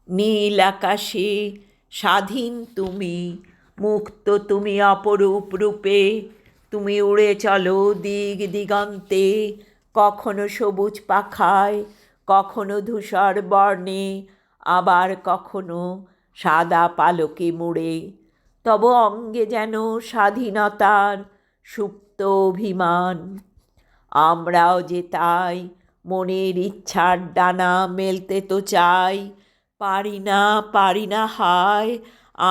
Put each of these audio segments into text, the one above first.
নীল আকাশে স্বাধীন তুমি, মুক্ত তুমি অপরূপ রূপে। তুমি উড়ে চলো দিগ দিগন্তে, কখনো সবুজ পাখায়, কখনো ধূসর বর্ণে, আবার কখনো সাদা পালকে মুড়ে। তব অঙ্গে যেন স্বাধীনতার সুপ্ত অভিমান। আমরাও যে তাই মনের ইচ্ছার ডানা মেলতে তো চাই, পারি না পারি না হায়,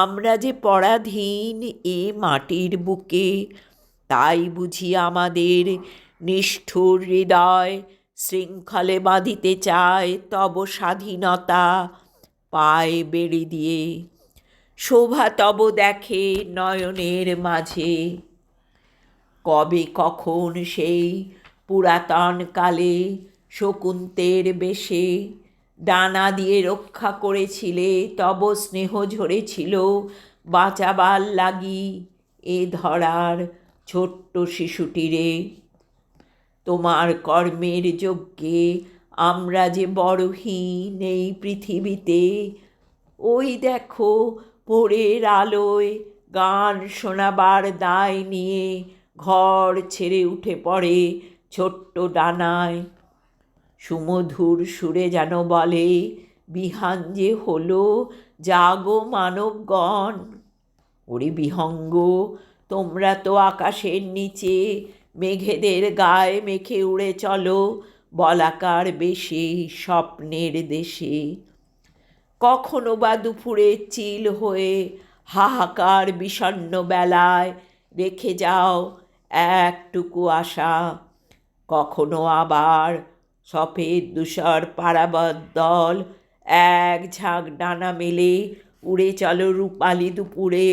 আমরা যে পরাধীন এ মাটির বুকে। তাই বুঝি আমাদের নিষ্ঠুর হৃদয় শৃঙ্খলে বাঁধিতে চায় তব স্বাধীনতা পায়ে বেড়ি দিয়ে। শোভা তব দেখে নয়নের মাঝে, কবে কখন সেই পুরাতন কালে শকুন্তের বেশে ডানা দিয়ে রক্ষা করেছিলে, তব স্নেহ ঝরেছিল বাঁচাবার লাগি এ ধরার ছোট্ট শিশুটিরে। তোমার কর্মের যজ্ঞে আমরা যে বড়হীন এই পৃথিবীতে। ওই দেখো ভোরের আলোয় গান শোনাবার দায় নিয়ে ঘর ছেড়ে উঠে পড়ে ছোট্ট ডানায়। সুমধুর সুরে যেন বলে, বিহান যে হলো, জাগো মানবগণ। ওরে বিহঙ্গ, তোমরা তো আকাশের নিচে মেঘেদের গায়ে মেখে উড়ে চলো বলাকার বেশে স্বপ্নের দেশে। কখনো বা দুপুরে চিল হয়ে হাহাকার বিষণ্ণ বেলায় রেখে যাও একটুকু আশা। কখনো আবার সফেদ ধূসর পারাবত দল এক ঝাঁক ডানা মেলে উড়ে চলো রূপালি দুপুরে।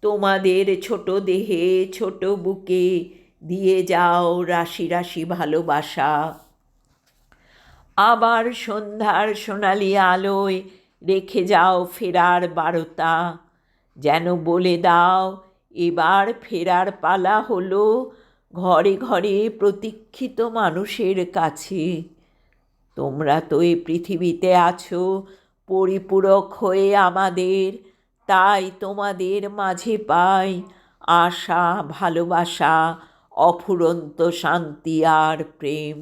তোমাদের ছোট দেহে ছোট বুকে দিয়ে যাও রাশি রাশি ভালোবাসা। আবার সন্ধ্যার সোনালি আলোয় রেখে যাও ফেরার বারতা, যেন বলে দাও এবার ফেরার পালা হলো ঘরে ঘরে প্রতীক্ষিত মানুষের কাছে। তোমরা তো এই পৃথিবীতে আছো পরিপূরক হয়ে আমাদের, তাই তোমাদের মাঝে পাই আশা, ভালোবাসা, অফুরন্ত শান্তি আর প্রেম।